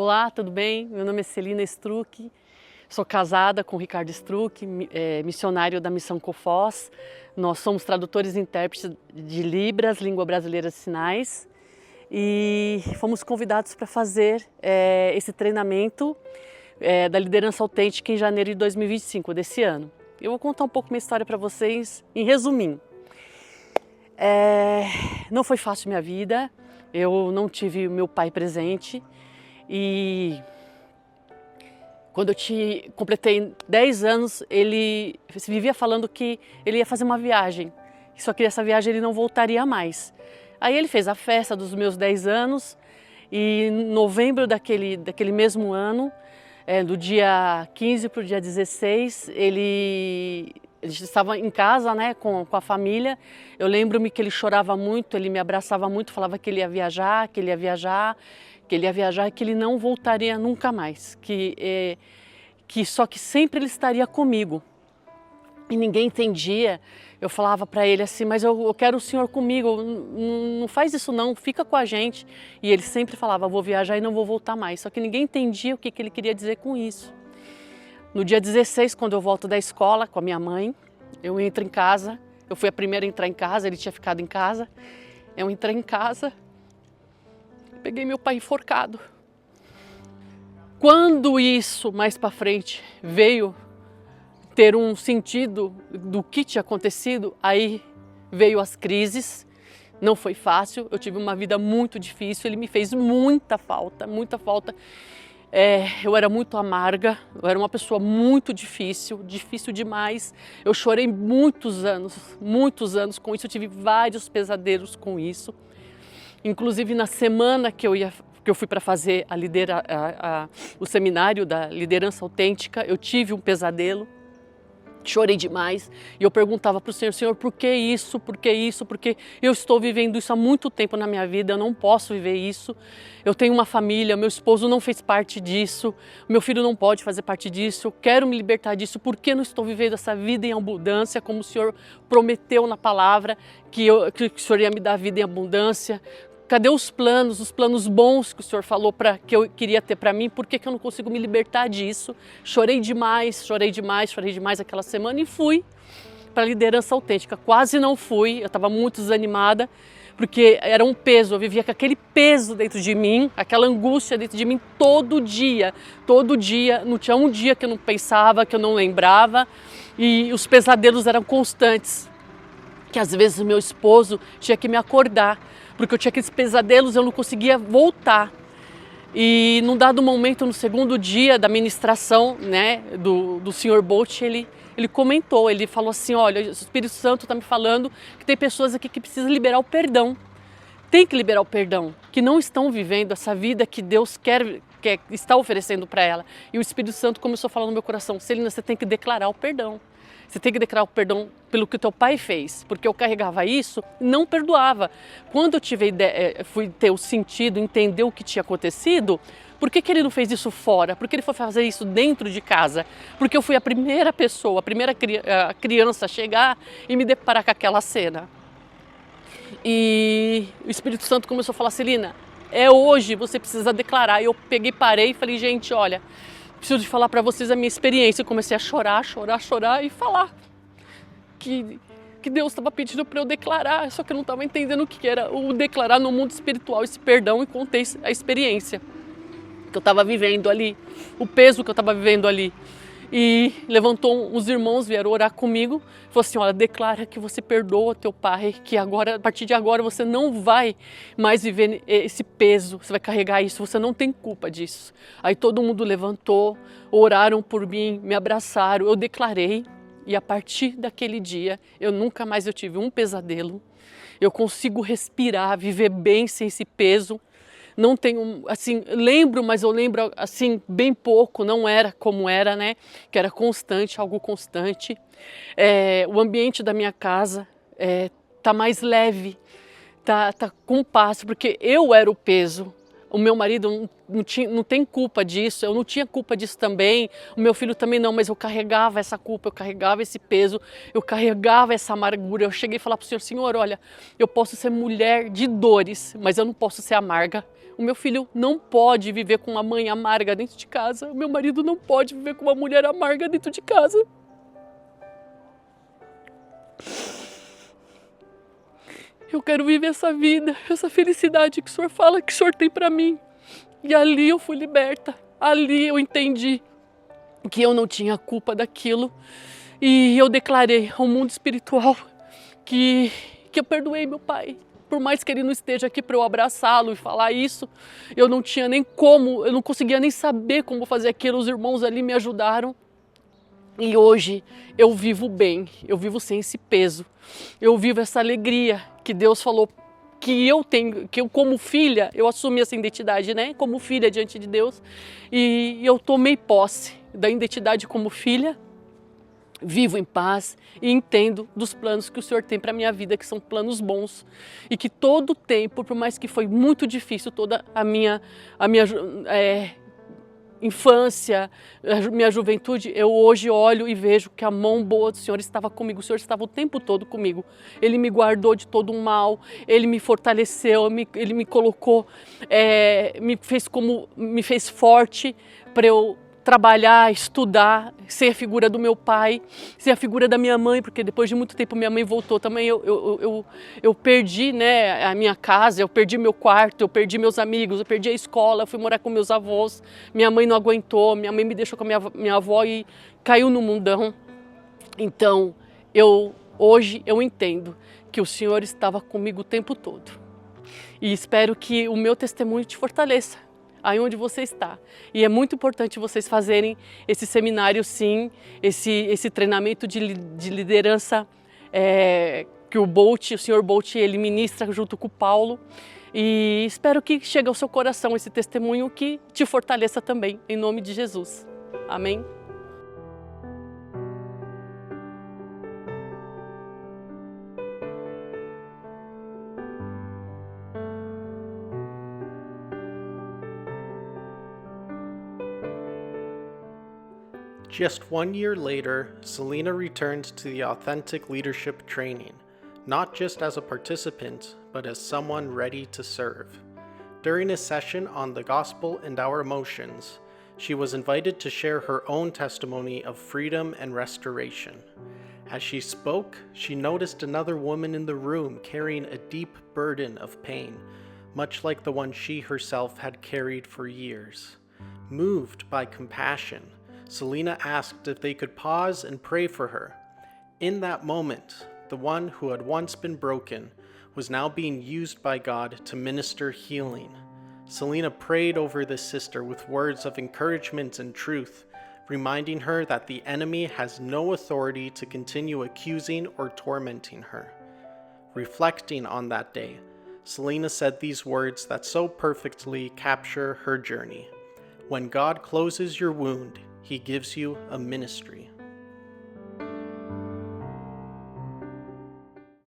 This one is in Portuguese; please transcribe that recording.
Olá, tudo bem? Meu nome é Celina Struck, sou casada com o Ricardo Struck, missionário da Missão Cofós. Nós somos tradutores e intérpretes de Libras, Língua Brasileira de Sinais, e fomos convidados para fazer esse treinamento da liderança autêntica em janeiro de 2025, desse ano. Eu vou contar um pouco minha história para vocês, em resuminho. Não foi fácil minha vida, eu não tive meu pai presente e quando eu completei 10 anos, ele vivia falando que ele ia fazer uma viagem, só que essa viagem ele não voltaria mais. Aí ele fez a festa dos meus 10 anos e em novembro daquele mesmo ano, do dia 15 para o dia 16, a gente estava em casa, né, com a família. Eu lembro-me que ele chorava muito, ele me abraçava muito, falava que ele ia viajar, que ele ia viajar, que ele ia viajar e que ele não voltaria nunca mais, só que sempre ele estaria comigo. E ninguém entendia. Eu falava para ele assim, mas eu quero o senhor comigo, não faz isso não, fica com a gente. E ele sempre falava, vou viajar e não vou voltar mais. Só que ninguém entendia o que ele queria dizer com isso. No dia 16, quando eu volto da escola com a minha mãe, eu entro em casa, eu fui a primeira a entrar em casa, ele tinha ficado em casa. Eu entrei em casa, peguei meu pai enforcado. Quando isso, mais para frente, veio ter um sentido do que tinha acontecido, aí veio as crises, não foi fácil, eu tive uma vida muito difícil, ele me fez muita falta, muita falta. Eu era muito amarga, eu era uma pessoa muito difícil demais. Eu chorei muitos anos com isso, eu tive vários pesadelos com isso. Inclusive na semana que eu fui para fazer o seminário da liderança autêntica, eu tive um pesadelo. Chorei demais e eu perguntava para o Senhor, por que isso? Por que isso? Porque eu estou vivendo isso há muito tempo na minha vida, eu não posso viver isso. Eu tenho uma família, meu esposo não fez parte disso, meu filho não pode fazer parte disso, eu quero me libertar disso, por que não estou vivendo essa vida em abundância, como o Senhor prometeu na palavra, que o Senhor ia me dar vida em abundância? Cadê os planos bons que o Senhor falou que eu queria ter para mim? Por que eu não consigo me libertar disso? Chorei demais aquela semana e fui para a liderança autêntica. Quase não fui, eu estava muito desanimada, porque era um peso, eu vivia com aquele peso dentro de mim, aquela angústia dentro de mim todo dia, não tinha um dia que eu não pensava, que eu não lembrava, e os pesadelos eram constantes, que às vezes o meu esposo tinha que me acordar, porque eu tinha aqueles pesadelos, eu não conseguia voltar. E num dado momento, no segundo dia da ministração, né, do Sr. Bolt, ele comentou, ele falou assim, olha, o Espírito Santo está me falando que tem pessoas aqui que precisam liberar o perdão. Tem que liberar o perdão, que não estão vivendo essa vida que Deus está oferecendo para ela. E o Espírito Santo começou a falar no meu coração, Celina, você tem que declarar o perdão. Você tem que declarar o perdão pelo que o teu pai fez, porque eu carregava isso e não perdoava. Quando eu fui ter o sentido, entender o que tinha acontecido, por que ele não fez isso fora? Por que ele foi fazer isso dentro de casa? Porque eu fui a primeira pessoa, a primeira criança a chegar e me deparar com aquela cena. E o Espírito Santo começou a falar, Celina, hoje, você precisa declarar. E eu parei e falei, gente, olha, preciso de falar para vocês a minha experiência. Eu comecei a chorar e falar que Deus estava pedindo para eu declarar, só que eu não estava entendendo o que era o declarar no mundo espiritual esse perdão, e contei a experiência que eu estava vivendo ali, o peso que eu estava vivendo ali. E levantou uns irmãos, vieram orar comigo, falou assim, olha, declara que você perdoa teu pai, que agora, a partir de agora você não vai mais viver esse peso, você vai carregar isso, você não tem culpa disso. Aí todo mundo levantou, oraram por mim, me abraçaram, eu declarei, e a partir daquele dia eu nunca mais tive um pesadelo, eu consigo respirar, viver bem sem esse peso. Não tenho, assim, mas eu lembro, assim, bem pouco, não era como era, né? Que era constante, algo constante. O ambiente da minha casa tá mais leve, tá com paz, porque eu era o peso. O meu marido não tem culpa disso, eu não tinha culpa disso também, o meu filho também não, mas eu carregava essa culpa, eu carregava esse peso, eu carregava essa amargura. Eu cheguei a falar para o Senhor: Senhor, olha, eu posso ser mulher de dores, mas eu não posso ser amarga. O meu filho não pode viver com uma mãe amarga dentro de casa, o meu marido não pode viver com uma mulher amarga dentro de casa. Eu quero viver essa vida, essa felicidade que o Senhor fala que o Senhor tem para mim. E ali eu fui liberta, ali eu entendi que eu não tinha culpa daquilo. E eu declarei ao mundo espiritual que eu perdoei meu pai. Por mais que ele não esteja aqui para eu abraçá-lo e falar isso, eu não tinha nem como, eu não conseguia nem saber como fazer aquilo. Os irmãos ali me ajudaram. E hoje eu vivo bem, eu vivo sem esse peso, eu vivo essa alegria que Deus falou que eu tenho, que eu como filha, eu assumi essa identidade, né? Como filha diante de Deus, e eu tomei posse da identidade como filha, vivo em paz e entendo dos planos que o Senhor tem para minha vida, que são planos bons, e que todo o tempo, por mais que foi muito difícil, toda a minha infância, minha juventude, eu hoje olho e vejo que a mão boa do Senhor estava comigo. O Senhor estava o tempo todo comigo. Ele me guardou de todo o mal, Ele me fortaleceu, Ele me colocou, me fez forte para eu trabalhar, estudar, ser a figura do meu pai, ser a figura da minha mãe, porque depois de muito tempo minha mãe voltou também. Eu perdi, né, a minha casa, eu perdi meu quarto, eu perdi meus amigos, eu perdi a escola, eu fui morar com meus avós. Minha mãe não aguentou, minha mãe me deixou com a minha avó e caiu no mundão. Então, hoje eu entendo que o Senhor estava comigo o tempo todo. E espero que o meu testemunho te fortaleça aí onde você está. E é muito importante vocês fazerem esse seminário, sim, esse treinamento de liderança que o Senhor Bolt, ele ministra junto com o Paulo. E espero que chegue ao seu coração esse testemunho que te fortaleça também, em nome de Jesus. Amém? Just 1 year later, Selena returned to the Authentic Leadership Training, not just as a participant, but as someone ready to serve. During a session on the gospel and our emotions, she was invited to share her own testimony of freedom and restoration. As she spoke, she noticed another woman in the room carrying a deep burden of pain, much like the one she herself had carried for years. Moved by compassion, Selena asked if they could pause and pray for her. In that moment, the one who had once been broken was now being used by God to minister healing. Selena prayed over this sister with words of encouragement and truth, reminding her that the enemy has no authority to continue accusing or tormenting her. Reflecting on that day, Selena said these words that so perfectly capture her journey. When God closes your wound, He gives you a ministry.